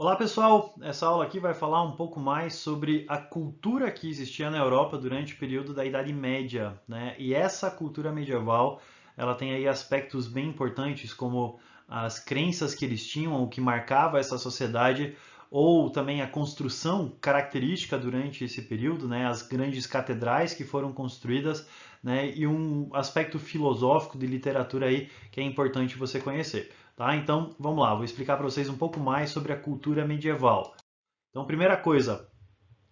Olá pessoal, essa aula aqui vai falar um pouco mais sobre a cultura que existia na Europa durante o período da Idade Média, né? E essa cultura medieval, ela tem aí aspectos bem importantes como as crenças que eles tinham, o que marcava essa sociedade, ou também a construção característica durante esse período, né? As grandes catedrais que foram construídas, né? E um aspecto filosófico de literatura aí que é importante você conhecer. Tá? Então, vamos lá, vou explicar para vocês um pouco mais sobre a cultura medieval. Então, primeira coisa,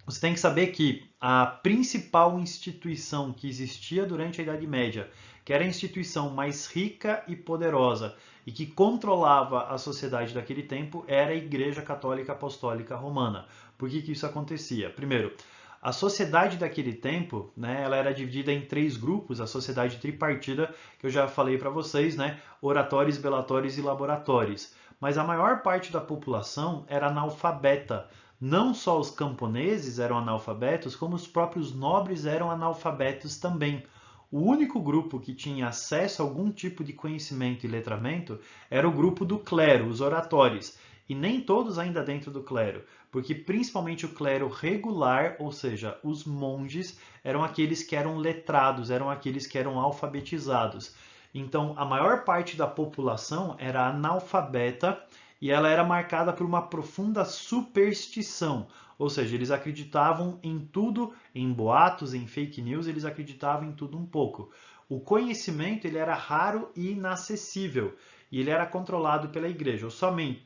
você tem que saber que a principal instituição que existia durante a Idade Média, que era a instituição mais rica e poderosa e que controlava a sociedade daquele tempo, era a Igreja Católica Apostólica Romana. Por que isso acontecia? Primeiro, a sociedade daquele tempo, né, ela era dividida em três grupos, a sociedade tripartida, que eu já falei para vocês, né, oratórios, belatórios e laboratórios. Mas a maior parte da população era analfabeta. Não só os camponeses eram analfabetos, como os próprios nobres eram analfabetos também. O único grupo que tinha acesso a algum tipo de conhecimento e letramento era o grupo do clero, os oratórios, e nem todos ainda dentro do clero, porque principalmente o clero regular, ou seja, os monges, eram aqueles que eram letrados, eram aqueles que eram alfabetizados. Então, a maior parte da população era analfabeta e ela era marcada por uma profunda superstição, ou seja, eles acreditavam em tudo, em boatos, em fake news, eles acreditavam em tudo um pouco. O conhecimento ele era raro e inacessível, e ele era controlado pela igreja,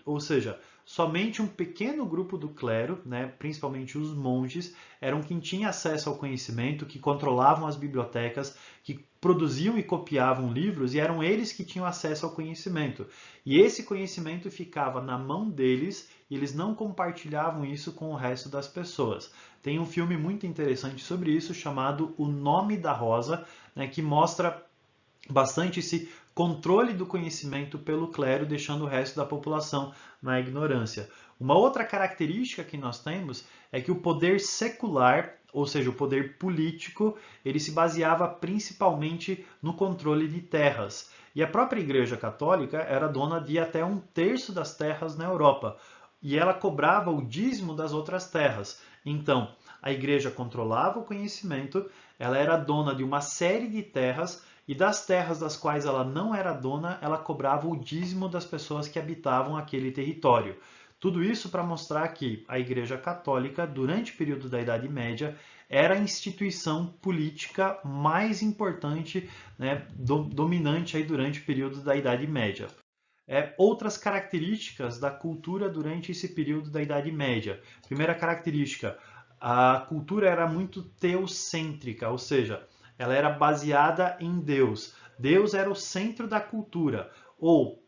ou seja, somente um pequeno grupo do clero, né, principalmente os monges, eram quem tinha acesso ao conhecimento, que controlavam as bibliotecas, que produziam e copiavam livros, e eram eles que tinham acesso ao conhecimento. E esse conhecimento ficava na mão deles e eles não compartilhavam isso com o resto das pessoas. Tem um filme muito interessante sobre isso chamado O Nome da Rosa, né, que mostra bastante esse controle do conhecimento pelo clero, deixando o resto da população na ignorância. Uma outra característica que nós temos é que o poder secular, ou seja, o poder político, ele se baseava principalmente no controle de terras. E a própria Igreja Católica era dona de até um terço das terras na Europa. E ela cobrava o dízimo das outras terras. Então, a igreja controlava o conhecimento, ela era dona de uma série de terras e das terras das quais ela não era dona, ela cobrava o dízimo das pessoas que habitavam aquele território. Tudo isso para mostrar que a Igreja Católica, durante o período da Idade Média, era a instituição política mais importante, né, dominante aí durante o período da Idade Média. Outras características da cultura durante esse período da Idade Média. Primeira característica, a cultura era muito teocêntrica, ou seja, ela era baseada em Deus. Deus era o centro da cultura, ou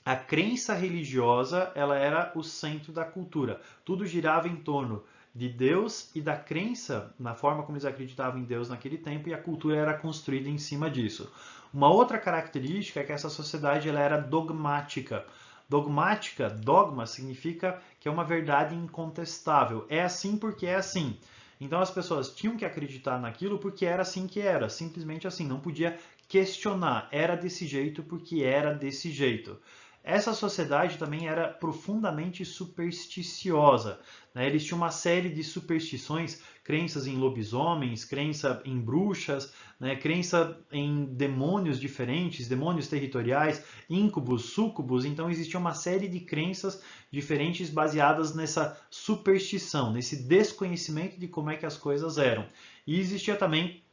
a crença religiosa, ela era o centro da cultura. Tudo girava em torno de Deus e da crença, na forma como eles acreditavam em Deus naquele tempo, e a cultura era construída em cima disso. Uma outra característica é que essa sociedade ela era dogmática. Dogmática, dogma, significa que é uma verdade incontestável. É assim porque é assim. Então as pessoas tinham que acreditar naquilo porque era assim que era, simplesmente assim, não podia questionar. Era desse jeito porque era desse jeito. Essa sociedade também era profundamente supersticiosa, né? Eles tinham uma série de superstições, crenças em lobisomens, crença em bruxas, né? Crença em demônios diferentes, demônios territoriais, íncubos, súcubos. Então existia uma série de crenças diferentes baseadas nessa superstição, nesse desconhecimento de como é que as coisas eram. E existia também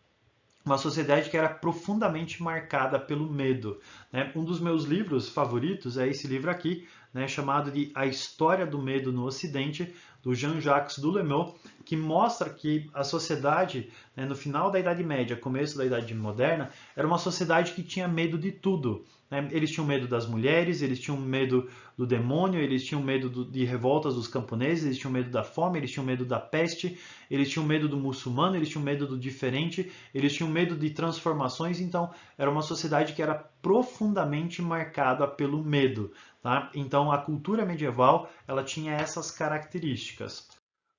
uma sociedade que era profundamente marcada pelo medo. Né? Um dos meus livros favoritos é esse livro aqui, né, chamado de A História do Medo no Ocidente, do Jean-Jacques Delémont, que mostra que a sociedade, né, no final da Idade Média, começo da Idade Moderna, era uma sociedade que tinha medo de tudo. Né? Eles tinham medo das mulheres, eles tinham medo do demônio, eles tinham medo de revoltas dos camponeses, eles tinham medo da fome, eles tinham medo da peste, eles tinham medo do muçulmano, eles tinham medo do diferente, eles tinham medo de transformações, então era uma sociedade que era profundamente marcada pelo medo. Tá? Então a cultura medieval ela tinha essas características.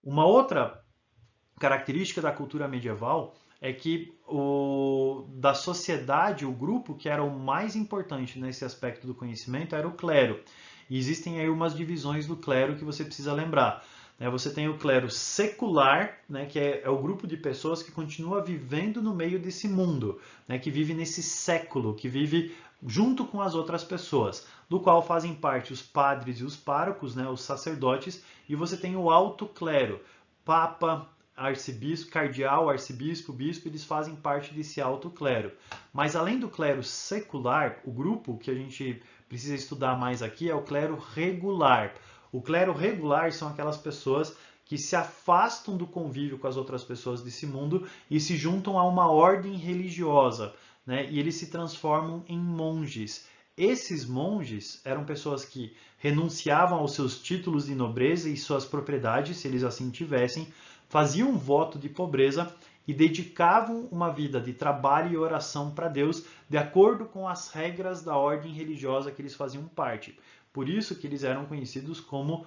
Uma outra característica da cultura medieval é que da sociedade, o grupo que era o mais importante nesse aspecto do conhecimento era o clero. E existem aí umas divisões do clero que você precisa lembrar. Você tem o clero secular, né, que é o grupo de pessoas que continua vivendo no meio desse mundo, né, que vive nesse século, que vive junto com as outras pessoas, do qual fazem parte os padres e os párocos, né, os sacerdotes, e você tem o alto clero, papa, arcebispo, cardeal, arcebispo, bispo, eles fazem parte desse alto clero. Mas além do clero secular, o grupo que a gente precisa estudar mais aqui é o clero regular. O clero regular são aquelas pessoas que se afastam do convívio com as outras pessoas desse mundo e se juntam a uma ordem religiosa, né? E eles se transformam em monges. Esses monges eram pessoas que renunciavam aos seus títulos de nobreza e suas propriedades, se eles assim tivessem, faziam um voto de pobreza e dedicavam uma vida de trabalho e oração para Deus de acordo com as regras da ordem religiosa que eles faziam parte. Por isso que eles eram conhecidos como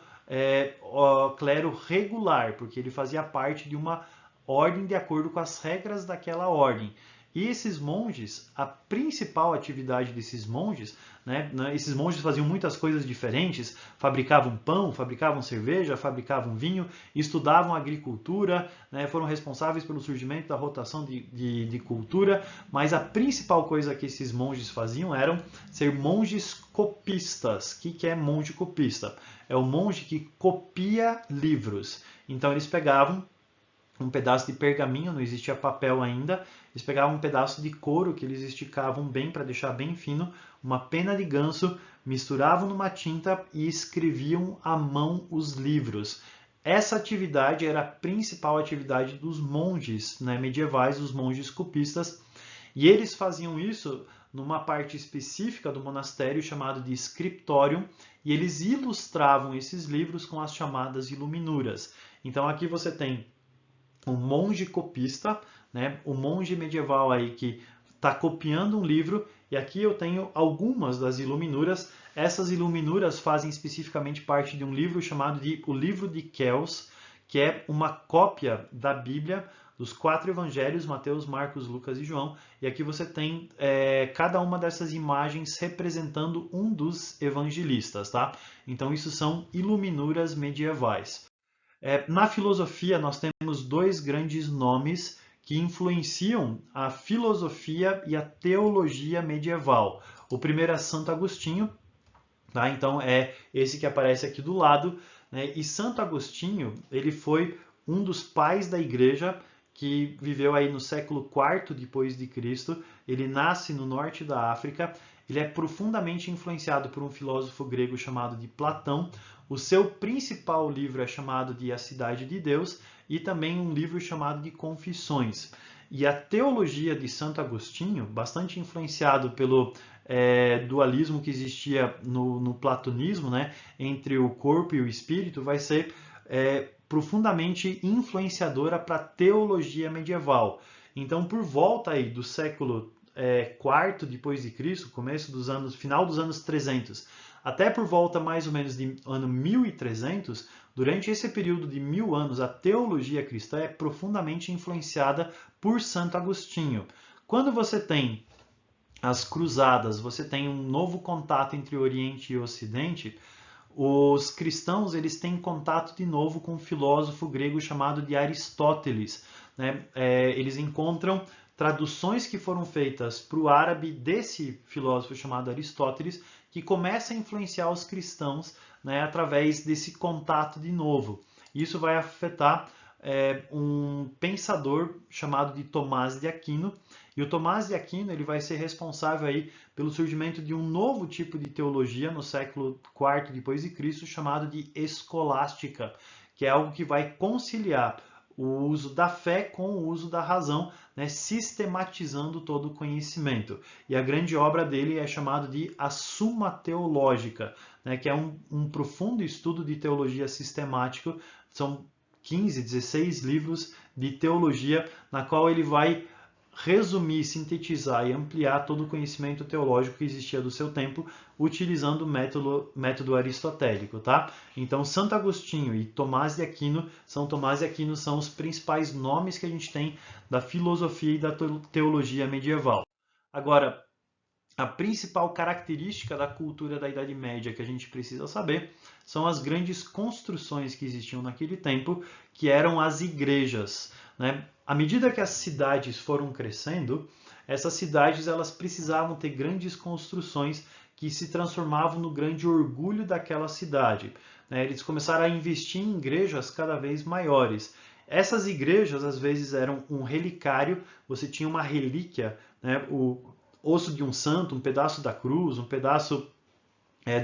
clero regular, porque ele fazia parte de uma ordem de acordo com as regras daquela ordem. E esses monges, a principal atividade desses monges, né, esses monges faziam muitas coisas diferentes, fabricavam pão, fabricavam cerveja, fabricavam vinho, estudavam agricultura, né, foram responsáveis pelo surgimento da rotação de cultura, mas a principal coisa que esses monges faziam eram ser monges copistas. O que é monge copista? É o monge que copia livros. Então eles pegavam um pedaço de pergaminho, não existia papel ainda, eles pegavam um pedaço de couro que eles esticavam bem para deixar bem fino, uma pena de ganso, misturavam numa tinta e escreviam à mão os livros. Essa atividade era a principal atividade dos monges, né, medievais, os monges copistas, e eles faziam isso numa parte específica do monastério chamado de scriptorium, e eles ilustravam esses livros com as chamadas iluminuras. Então aqui você tem um monge copista, né? O monge medieval aí que está copiando um livro, e aqui eu tenho algumas das iluminuras. Essas iluminuras fazem especificamente parte de um livro chamado de O Livro de Kells, que é uma cópia da Bíblia, dos 4 evangelhos, Mateus, Marcos, Lucas e João, e aqui você tem cada uma dessas imagens representando um dos evangelistas, tá? Então isso são iluminuras medievais. Na filosofia, nós temos 2 grandes nomes que influenciam a filosofia e a teologia medieval. O primeiro é Santo Agostinho, tá? Então é esse que aparece aqui do lado, né? E Santo Agostinho, ele foi um dos pais da igreja que viveu aí no século IV depois de Cristo. Ele nasce no norte da África. Ele é profundamente influenciado por um filósofo grego chamado de Platão. O seu principal livro é chamado de A Cidade de Deus e também um livro chamado de Confissões. E a teologia de Santo Agostinho, bastante influenciado pelo dualismo que existia no platonismo, né, entre o corpo e o espírito, vai ser profundamente influenciadora para a teologia medieval. Então, por volta aí do século IV depois de Cristo, final dos anos 300, até por volta mais ou menos de ano 1300, durante esse período de 1000 anos, a teologia cristã é profundamente influenciada por Santo Agostinho. Quando você tem as cruzadas, você tem um novo contato entre Oriente e Ocidente, os cristãos eles têm contato de novo com um filósofo grego chamado de Aristóteles, né? Eles encontram traduções que foram feitas para o árabe desse filósofo chamado Aristóteles, que começa a influenciar os cristãos, né, através desse contato de novo. Isso vai afetar um pensador chamado de Tomás de Aquino, e o Tomás de Aquino ele vai ser responsável aí pelo surgimento de um novo tipo de teologia no século IV depois de Cristo, chamado de escolástica, que é algo que vai conciliar o uso da fé com o uso da razão, né, sistematizando todo o conhecimento. E a grande obra dele é chamada de A Summa Theologica, né, que é um profundo estudo de teologia sistemática. São 15, 16 livros de teologia, na qual ele vai resumir, sintetizar e ampliar todo o conhecimento teológico que existia do seu tempo, utilizando o método aristotélico, tá? Então, Santo Agostinho e Tomás de Aquino são os principais nomes que a gente tem da filosofia e da teologia medieval. Agora, a principal característica da cultura da Idade Média que a gente precisa saber são as grandes construções que existiam naquele tempo, que eram as igrejas, né? À medida que as cidades foram crescendo, essas cidades elas precisavam ter grandes construções que se transformavam no grande orgulho daquela cidade, né? Eles começaram a investir em igrejas cada vez maiores. Essas igrejas, às vezes, eram um relicário, você tinha uma relíquia, né? O osso de um santo, um pedaço da cruz, um pedaço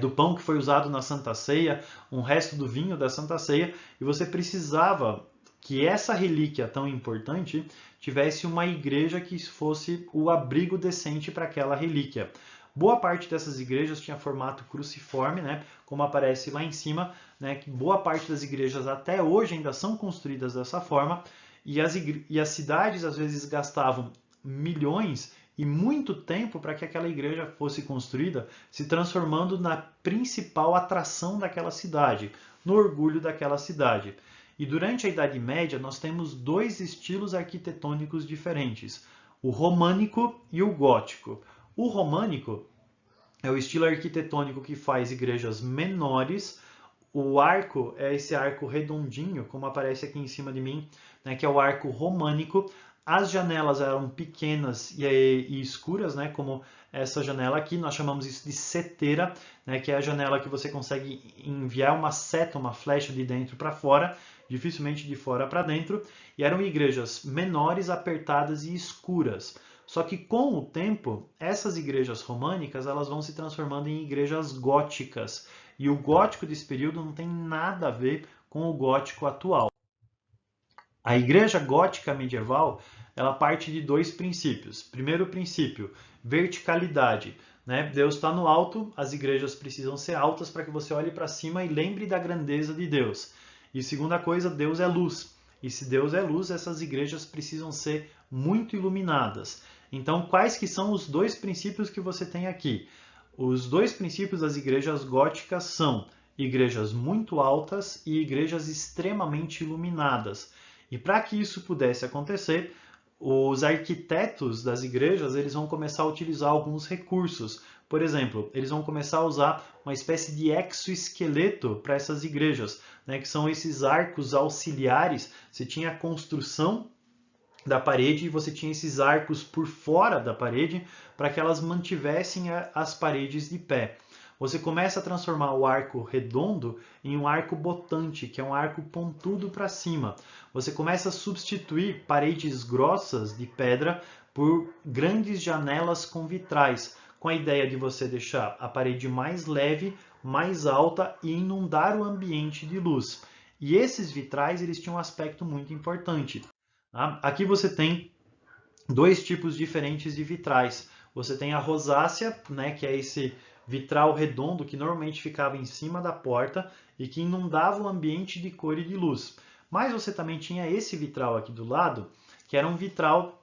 do pão que foi usado na Santa Ceia, um resto do vinho da Santa Ceia, e você precisava que essa relíquia tão importante tivesse uma igreja que fosse o abrigo decente para aquela relíquia. Boa parte dessas igrejas tinha formato cruciforme, né, como aparece lá em cima, né, que boa parte das igrejas até hoje ainda são construídas dessa forma, e as cidades às vezes gastavam milhões e muito tempo para que aquela igreja fosse construída, se transformando na principal atração daquela cidade, no orgulho daquela cidade. E durante a Idade Média, nós temos dois estilos arquitetônicos diferentes, o românico e o gótico. O românico é o estilo arquitetônico que faz igrejas menores. O arco é esse arco redondinho, como aparece aqui em cima de mim, né, que é o arco românico. As janelas eram pequenas e escuras, né, como essa janela aqui. Nós chamamos isso de seteira, né, que é a janela que você consegue enviar uma seta, uma flecha de dentro para fora, dificilmente de fora para dentro. E eram igrejas menores, apertadas e escuras. Só que com o tempo, essas igrejas românicas elas vão se transformando em igrejas góticas. E o gótico desse período não tem nada a ver com o gótico atual. A igreja gótica medieval, ela parte de dois princípios. Primeiro princípio, verticalidade, né? Deus está no alto, as igrejas precisam ser altas para que você olhe para cima e lembre da grandeza de Deus. E segunda coisa, Deus é luz. E se Deus é luz, essas igrejas precisam ser muito iluminadas. Então, quais que são os dois princípios que você tem aqui? Os dois princípios das igrejas góticas são igrejas muito altas e igrejas extremamente iluminadas. E para que isso pudesse acontecer, os arquitetos das igrejas eles vão começar a utilizar alguns recursos. Por exemplo, eles vão começar a usar uma espécie de exoesqueleto para essas igrejas, né, que são esses arcos auxiliares. Você tinha a construção da parede e você tinha esses arcos por fora da parede para que elas mantivessem as paredes de pé. Você começa a transformar o arco redondo em um arco botante, que é um arco pontudo para cima. Você começa a substituir paredes grossas de pedra por grandes janelas com vitrais, com a ideia de você deixar a parede mais leve, mais alta e inundar o ambiente de luz. E esses vitrais eles tinham um aspecto muito importante. Aqui você tem dois tipos diferentes de vitrais. Você tem a rosácea, né, que é esse vitral redondo que normalmente ficava em cima da porta e que inundava o ambiente de cor e de luz. Mas você também tinha esse vitral aqui do lado, que era um vitral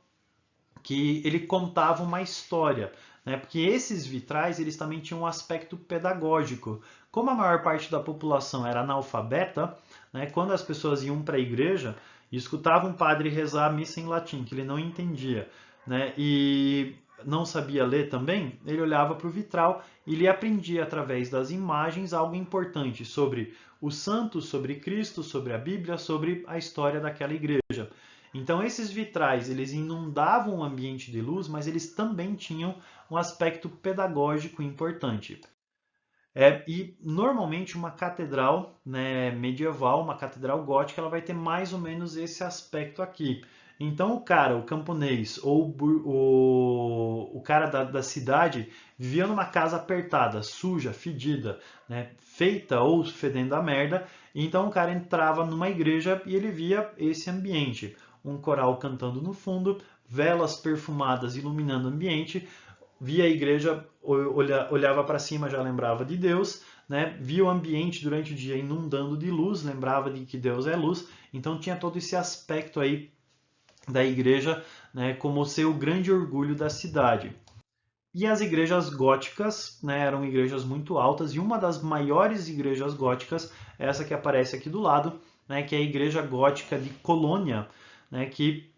que ele contava uma história, né? Porque esses vitrais eles também tinham um aspecto pedagógico. Como a maior parte da população era analfabeta, né, quando as pessoas iam para a igreja e escutavam um padre rezar a missa em latim, que ele não entendia, né, e não sabia ler também, ele olhava para o vitral e ele aprendia através das imagens algo importante sobre os santos, sobre Cristo, sobre a Bíblia, sobre a história daquela igreja. Então esses vitrais, eles inundavam o ambiente de luz, mas eles também tinham um aspecto pedagógico importante. E normalmente uma catedral, né, medieval, uma catedral gótica, ela vai ter mais ou menos esse aspecto aqui. Então o camponês ou o cara da cidade vivia numa casa apertada, suja, fedida, né, feita ou fedendo a merda. Então o cara entrava numa igreja e ele via esse ambiente. Um coral cantando no fundo, velas perfumadas iluminando o ambiente, via a igreja, olhava para cima, já lembrava de Deus, né? Via o ambiente durante o dia inundando de luz, lembrava de que Deus é luz, então tinha todo esse aspecto aí da igreja, né, como ser o grande orgulho da cidade. E as igrejas góticas, né, eram igrejas muito altas, e uma das maiores igrejas góticas é essa que aparece aqui do lado, né, que é a igreja gótica de Colônia, né, que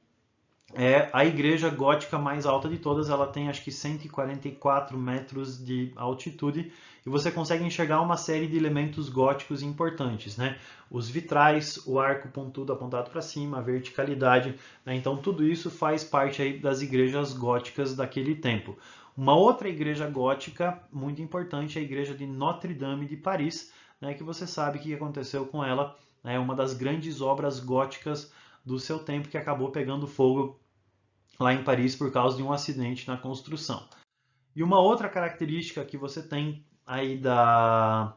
é a igreja gótica mais alta de todas. Ela tem acho que 144 metros de altitude e você consegue enxergar uma série de elementos góticos importantes, né? Os vitrais, o arco pontudo apontado para cima, a verticalidade, né? Então tudo isso faz parte aí das igrejas góticas daquele tempo. Uma outra igreja gótica muito importante é a igreja de Notre-Dame de Paris, né? Que você sabe o que aconteceu com ela, né? Uma das grandes obras góticas do seu tempo que acabou pegando fogo lá em Paris por causa de um acidente na construção. E uma outra característica que você tem aí da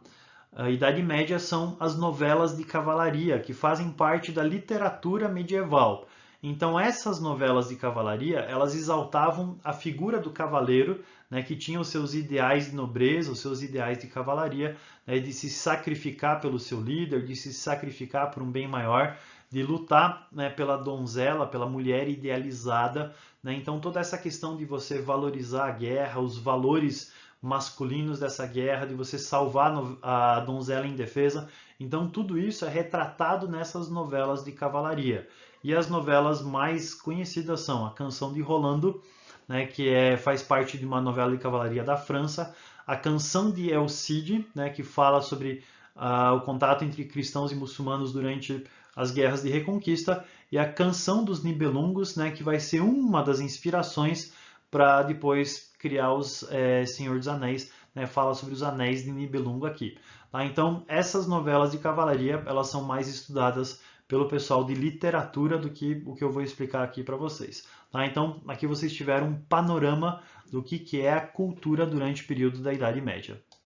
Idade Média são as novelas de cavalaria, que fazem parte da literatura medieval. Então essas novelas de cavalaria, elas exaltavam a figura do cavaleiro, né, que tinha os seus ideais de nobreza, os seus ideais de cavalaria, né, de se sacrificar pelo seu líder, de se sacrificar por um bem maior, de lutar, né, pela donzela, pela mulher idealizada, né? Então toda essa questão de você valorizar a guerra, os valores masculinos dessa guerra, de você salvar a donzela indefesa. Então tudo isso é retratado nessas novelas de cavalaria. E as novelas mais conhecidas são a Canção de Rolando, né, que faz parte de uma novela de cavalaria da França, a Canção de El Cid, né, que fala sobre o contato entre cristãos e muçulmanos durante as guerras de reconquista, e a Canção dos Nibelungos, né, que vai ser uma das inspirações para depois criar os Senhor dos Anéis, né, fala sobre os Anéis de Nibelungo aqui. Tá? Então, essas novelas de cavalaria, elas são mais estudadas pelo pessoal de literatura do que o que eu vou explicar aqui para vocês. Tá? Então, aqui vocês tiveram um panorama do que é a cultura durante o período da Idade Média.